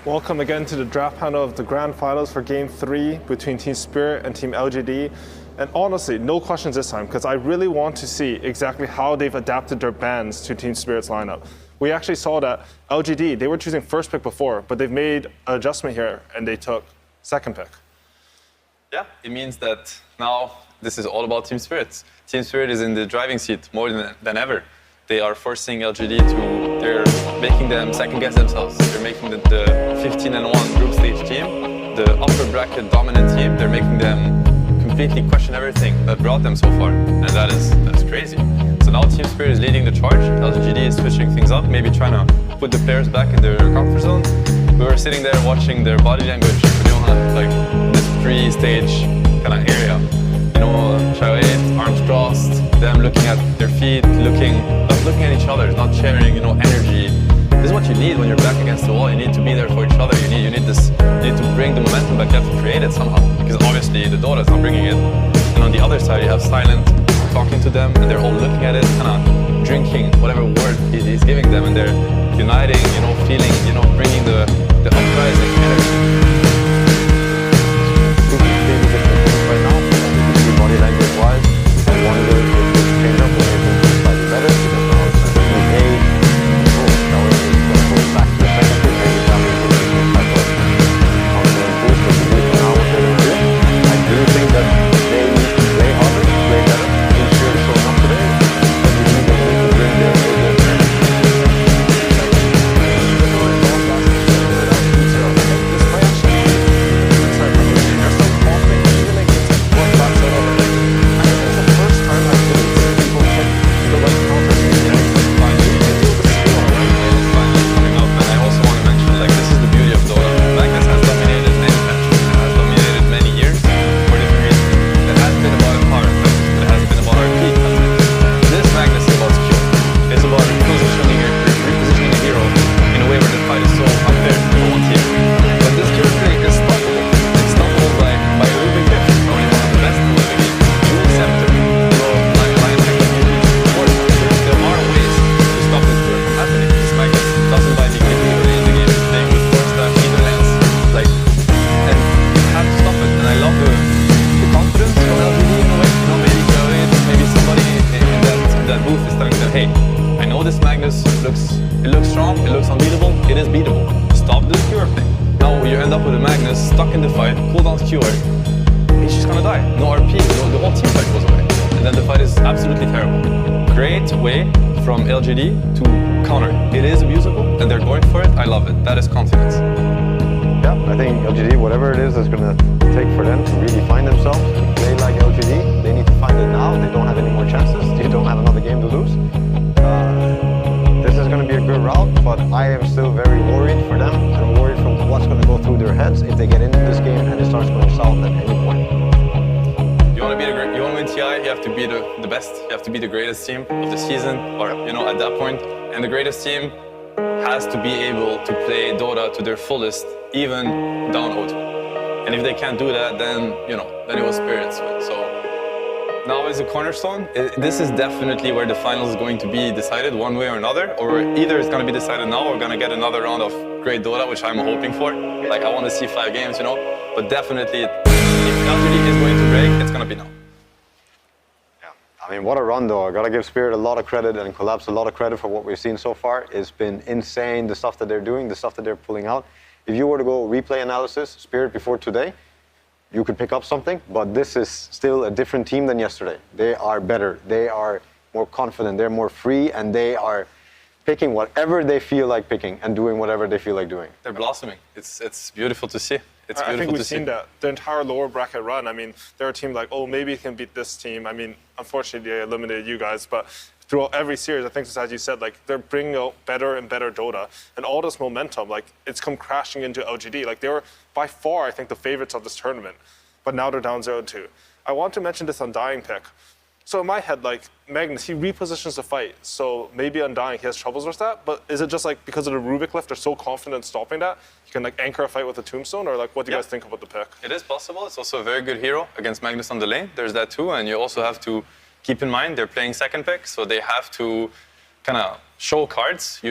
Welcome again to the draft panel of the Grand Finals for Game 3 between Team Spirit and Team LGD. And honestly, no questions this time, because I really want to see exactly how they've adapted their bans to Team Spirit's lineup. We actually saw that LGD, they were choosing first pick before, but they've made an adjustment here and they took second pick. Yeah, it means that now this is all about Team Spirit. Team Spirit is in the driving seat more than ever. They are forcing LGD to, they're making them second guess themselves. They're making the 15-1 group stage team, the upper bracket dominant team, they're making them completely question everything that brought them so far. And that's crazy. So now Team Spirit is leading the charge. LGD is switching things up, maybe trying to put the players back in their comfort zone. We were sitting there watching their body language, like this pre-stage kind of area. You know, Shadow 8, arms crossed, them looking at their feet, not looking at each other, not sharing, energy. This is what you need when you're back against the wall. You need to be there for each other. You need to bring the momentum back. You have to create it somehow, because obviously the Dota is not bringing it. And on the other side, you have Silent talking to them, and they're all looking at it, kind of drinking whatever word he's giving them, and they're uniting, feeling, bringing the uprising energy. Right now, body language wise, I wonder if this change up will make them slightly better, because now it's like now we're going to go back to the second pick, maybe Samuel will make some type of confident boost, but we need to know what they're going to do. I do think that they need to play harder, play better. Team Spirit showing up today, but we need them to bring their LGD to counter. It is abusable, and they're going for it. I love it. That is confidence. Yeah, I think LGD, whatever it is that's going to take for them to really find themselves, to play like LGD, they need to find it now. They don't have any more chances. You don't have another game to lose. This is going to be a good route, but I am still very worried for them. I'm worried from what's going to go through their heads if they get into this game and it starts going south at any point. You want to win TI, you have to be the best. You have to be the greatest team of the season, or at that point. And the greatest team has to be able to play Dota to their fullest, even down 0-2. And if they can't do that, then then it was Spirits win. So now is a cornerstone. This is definitely where the finals is going to be decided one way or another, or either it's going to be decided now, or we're going to get another round of great Dota, which I'm hoping for. Like, I want to see 5 games, but definitely. If LGD is going to break, it's going to be now. Yeah, I mean, what a run though. I got to give Spirit a lot of credit and Collapse a lot of credit for what we've seen so far. It's been insane, the stuff that they're doing, the stuff that they're pulling out. If you were to go replay analysis, Spirit before today, you could pick up something, but this is still a different team than yesterday. They are better, they are more confident, they're more free, and they are picking whatever they feel like picking and doing whatever they feel like doing. They're blossoming. It's beautiful to see. I think we've seen that the entire lower bracket run. I mean, they're a team like, oh, maybe it can beat this team. I mean, unfortunately, they eliminated you guys, but throughout every series, I think, as you said, like, they're bringing out better and better Dota, and all this momentum, like, it's come crashing into LGD. Like, they were by far, I think, the favorites of this tournament, but now they're down 0-2. I want to mention this Undying pick. So in my head, like, Magnus, he repositions the fight. So maybe Undying, he has troubles with that. But is it just like because of the Rubik lift, they're so confident in stopping that, you can like anchor a fight with a Tombstone? Or like, what do you guys think about the pick? It is possible. It's also a very good hero against Magnus on the lane. There's that too. And you also have to keep in mind they're playing second pick. So they have to kind of show cards.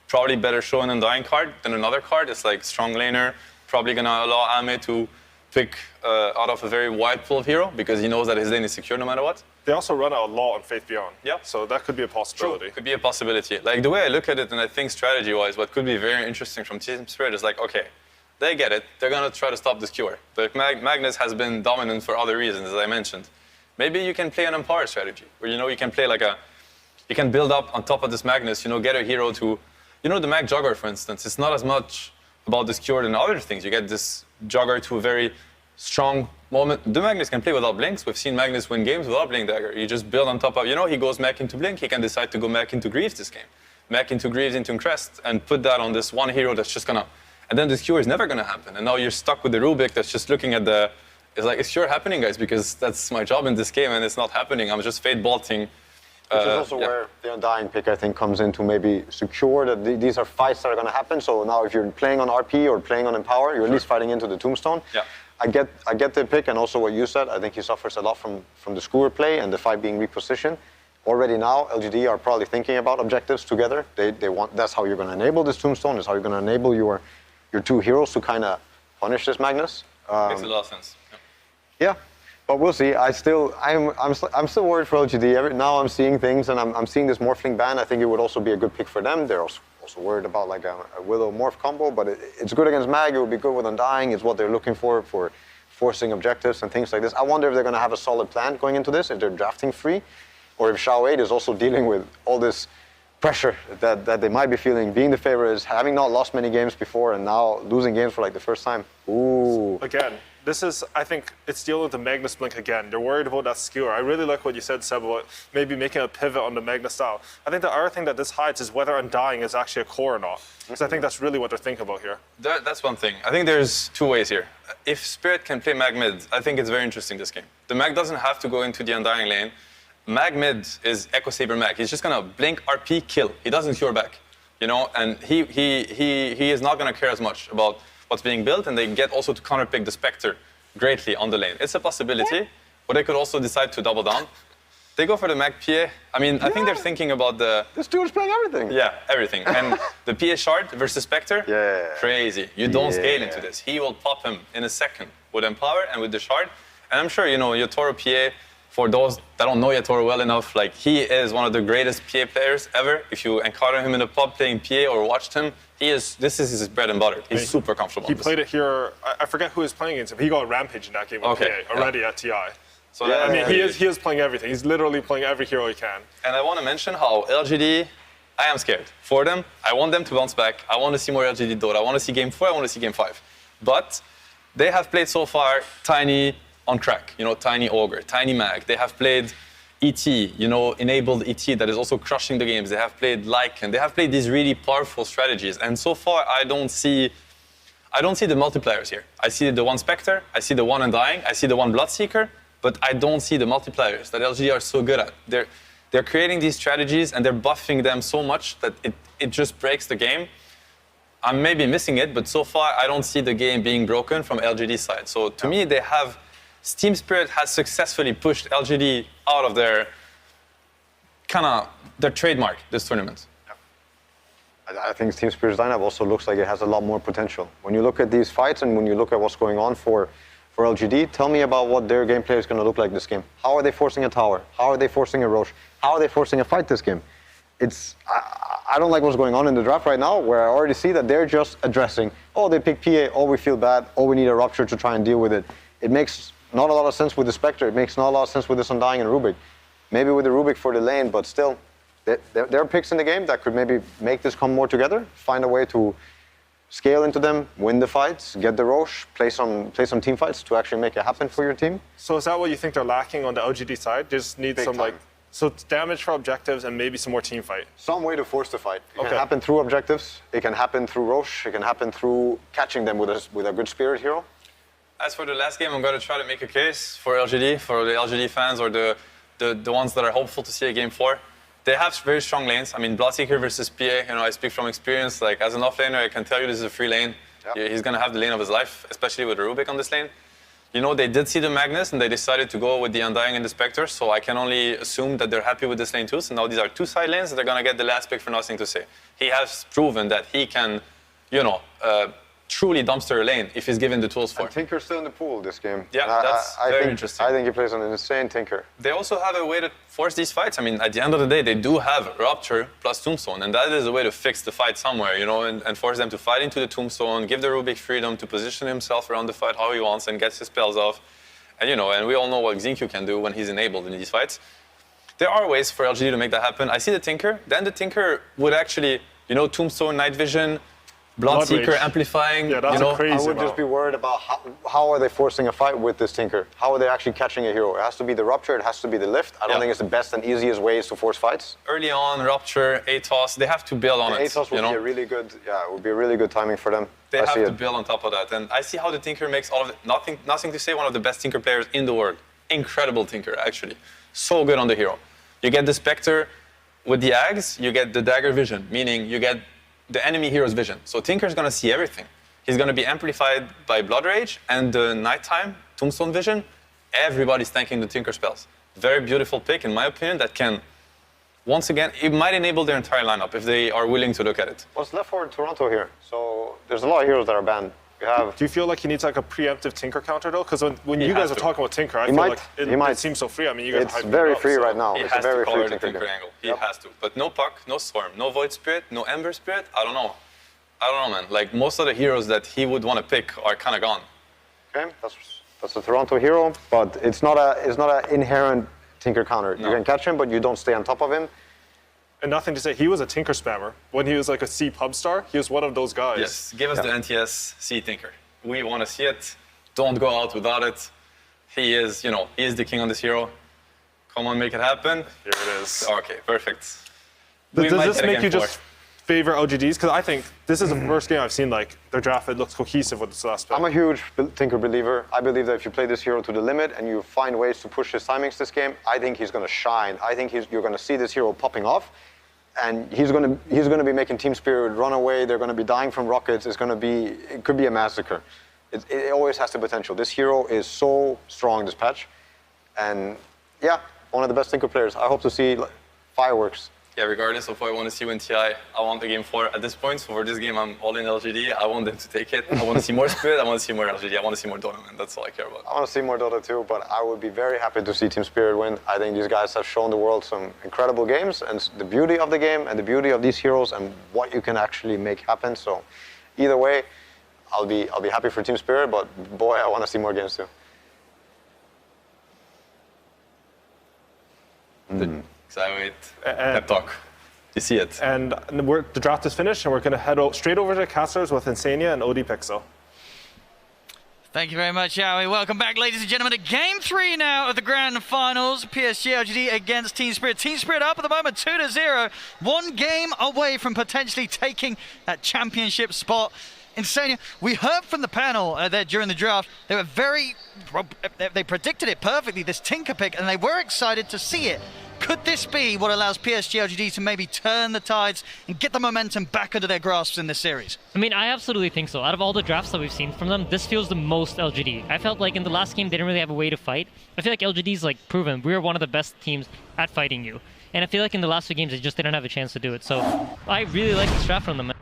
probably better show an Undying card than another card. It's like strong laner, probably going to allow Ame to pick out of a very wide pool of hero because he knows that his lane is secure no matter what. They also run out a lot on Faith Beyond. Yeah. So that could be a possibility. True. Could be a possibility. Like the way I look at it, and I think strategy-wise, what could be very interesting from Team Spirit is like, okay, they get it. They're going to try to stop this Cure. But Magnus has been dominant for other reasons, as I mentioned. Maybe you can play an Empower strategy, where, you can play like you can build up on top of this Magnus, get a hero to, the Mag Jugger, for instance. It's not as much about this Cure than other things. You get this Jugger to a very strong moment. The Magnus can play without Blinks. We've seen Magnus win games without Blink Dagger. You just build on top of, he goes Mech into Blink. He can decide to go Mech into Greaves this game. Mech into Greaves into Crest and put that on this one hero that's just gonna, and then this Cure is never gonna happen. And now you're stuck with the Rubik that's just looking at it's like, is Cure happening, guys? Because that's my job in this game and it's not happening. I'm just Fate bolting. Which is also where the Undying pick, I think, comes in to maybe secure that these are fights that are going to happen. So now if you're playing on RP or playing on Empower, you're at least fighting into the Tombstone. Yeah. I get the pick, and also what you said. I think he suffers a lot from the Skewer play and the fight being repositioned. Already now, LGD are probably thinking about objectives together. They want, that's how you're going to enable this Tombstone. That's how you're going to enable your two heroes to kind of punish this Magnus. Makes a lot of sense. Yeah. But we'll see. I'm still worried for LGD. Now I'm seeing things, and I'm seeing this Morphling ban. I think it would also be a good pick for them. They're also worried about like a Willow Morph combo, but it's good against Mag. It would be good with Undying. It's what they're looking for forcing objectives and things like this. I wonder if they're going to have a solid plan going into this, if they're drafting free, or if Shao 8 is also dealing with all this pressure that they might be feeling, being the favorites, having not lost many games before, and now losing games for like the first time. Ooh. Again, I think it's dealing with the Magnus Blink again. They're worried about that skewer. I really like what you said, Ceb, about maybe making a pivot on the Magnus style. I think the other thing that this hides is whether Undying is actually a core or not. Because I think that's really what they're thinking about here. That's one thing. I think there's two ways here. If Spirit can play Mag mid, I think it's very interesting, this game. The Mag doesn't have to go into the Undying lane. Mag mid is Echo Saber Mag. He's just gonna blink, RP, kill. He doesn't cure back, and he is not gonna care as much about what's being built, and they get also to counterpick the Spectre greatly on the lane. It's a possibility, but they could also decide to double down. They go for the Mag PA. I mean, I think they're thinking about This dude's playing everything. Yeah, everything. And the PA shard versus Spectre, crazy. You don't scale into this. He will pop him in a second with Empower and with the shard. And I'm sure, Yotoro PA, for those that don't know Yotoro well enough, like, he is one of the greatest PA players ever. If you encounter him in a pub playing PA or watched him, this is his bread and butter. He's super comfortable. He played it here. I forget who he was playing against him. He got Rampage in that game with PA already at TI. So he is playing everything. He's literally playing every hero he can. And I want to mention how LGD, I am scared for them. I want them to bounce back. I want to see more LGD Dota. I want to see game 4. I want to see game 5. But they have played so far Tiny on crack, Tiny Ogre, Tiny Mag. They have played ET, enabled ET that is also crushing the games. They have played Lycan. They have played these really powerful strategies. And so far, I don't see the multipliers here. I see the one Spectre, I see the one Undying, I see the one Bloodseeker, but I don't see the multipliers that LGD are so good at. They're creating these strategies and they're buffing them so much that it just breaks the game. I'm maybe missing it, but so far, I don't see the game being broken from LGD's side. So to me, Team Spirit has successfully pushed LGD out of their trademark this tournament. Yeah. I think Team Spirit's lineup also looks like it has a lot more potential. When you look at these fights and when you look at what's going on for LGD, tell me about what their gameplay is going to look like this game. How are they forcing a tower? How are they forcing a Roche? How are they forcing a fight this game? I don't like what's going on in the draft right now, where I already see that they're just addressing, they pick PA, we feel bad, we need a Rupture to try and deal with it. It makes not a lot of sense with the Spectre. It makes not a lot of sense with this Undying and Rubik. Maybe with the Rubik for the lane, but still, there are picks in the game that could maybe make this come more together, find a way to scale into them, win the fights, get the Roche, play some team fights to actually make it happen for your team. So is that what you think they're lacking on the LGD side? Just need some so it's damage for objectives and maybe some more team fight. Some way to force the fight. It can happen through objectives. It can happen through Roche. It can happen through catching them with a good spirit hero. As for the last game, I'm going to try to make a case for LGD, for the LGD fans or the ones that are hopeful to see a game 4. They have very strong lanes. I mean, Bloodseeker versus PA, I speak from experience. Like, as an offlaner, I can tell you this is a free lane. He's going to have the lane of his life, especially with Rubik on this lane. You know, they did see the Magnus and they decided to go with the Undying and the Spectre, so I can only assume that they're happy with this lane too. So now these are two side lanes, they're gonna get the last pick for nothing to say. He has proven that he can, you know, truly dumpster a lane if he's given the tools for it. Tinker's still in the pool this game. Yeah, that's very interesting. I think he plays an insane Tinker. They also have a way to force these fights. I mean, at the end of the day, they do have Rupture plus Tombstone, and that is a way to fix the fight somewhere, you know, and force them to fight into the Tombstone, give the Rubik freedom to position himself around the fight how he wants and gets his spells off. And, you know, and we all know what Xingqiu can do when he's enabled in these fights. There are ways for LGD to make that happen. I see the Tinker. Then the Tinker would actually, you know, Tombstone, Night Vision, Bloodseeker amplifying. Yeah, that's you know, crazy. I would just be worried about how are they forcing a fight with this Tinker? How are they actually catching a hero? It has to be the Rupture, it has to be the Lift. I don't think it's the best and easiest ways to force fights. Early on, Rupture, ATOS, they have to build on it. ATOS would be a really good, it would be a really good timing for them. They have to build on top of that. And I see how the Tinker makes all of it. Nothing to say, one of the best Tinker players in the world. Incredible Tinker, actually. So good on the hero. You get the Spectre with the Ags, you get the Dagger Vision, meaning you get the enemy hero's vision. So Tinker's gonna see everything. He's gonna be amplified by Blood Rage and the nighttime Tombstone Vision. Everybody's tanking the Tinker spells. Very beautiful pick, in my opinion, that can, once again, it might enable their entire lineup if they are willing to look at it. What's left for Toronto here? So there's a lot of heroes that are banned. You have. Do you feel like he needs like a preemptive Tinker counter though? Because when you guys are talking about Tinker, I feel might, like it seems so free. I mean, you guys it's very free right now. He It's has a very to free cover the Tinker Tinker game. angle. He has to. But no Puck, no Storm, no Void Spirit, no Ember Spirit. I don't know. Man. Like, most of the heroes that he would want to pick are kind of gone. Okay, that's a Toronto hero, but it's not an inherent Tinker counter. No. You can catch him, but you don't stay on top of him. And nothing to say, he was a Tinker spammer. When he was like a C pub star, he was one of those guys. Yes, give us the NTS C Tinker. We want to see it. Don't go out without it. He is, you know, he is the king on this hero. Come on, make it happen. Here it is. Okay, perfect. Does this make you just favor LGDs? Because I think this is the first game I've seen like their draft. It looks cohesive with this last pick. I'm a huge Tinker believer. I believe that if you play this hero to the limit and you find ways to push his timings this game, I think he's going to shine. I think you're going to see this hero popping off, and he's going to be making Team Spirit run away. They're going to be dying from rockets. It could be a massacre. It always has the potential. This hero is so strong this patch, and yeah, one of the best Tinker players. I hope to see fireworks. Yeah, regardless of what I want to see win TI, I want the game 4 at this point. So for this game, I'm all in LGD. I want them to take it. I want to see more Spirit. I want to see more LGD. I want to see more Dota, man. That's all I care about. I want to see more Dota 2, but I would be very happy to see Team Spirit win. I think these guys have shown the world some incredible games, and the beauty of the game and the beauty of these heroes and what you can actually make happen. So either way, I'll be happy for Team Spirit, but boy, I want to see more games too. Excited. Pep talk. You see it. And the draft is finished, and we're going to head straight over to Casters with Insania and OD Pixel. Thank you very much, Yowie. Welcome back, ladies and gentlemen, to Game 3 now of the Grand Finals. PSG LGD against Team Spirit. Team Spirit up at the moment, 2-0. One game away from potentially taking that championship spot. Insania, we heard from the panel there during the draft, they predicted it perfectly, this Tinker pick, and they were excited to see it. Could this be what allows PSG LGD to maybe turn the tides and get the momentum back under their grasps in this series? I mean, I absolutely think so. Out of all the drafts that we've seen from them, this feels the most LGD. I felt like in the last game, they didn't really have a way to fight. I feel like LGD's like proven we're one of the best teams at fighting you. And I feel like in the last 2 games, they just didn't have a chance to do it. So I really like this draft from them.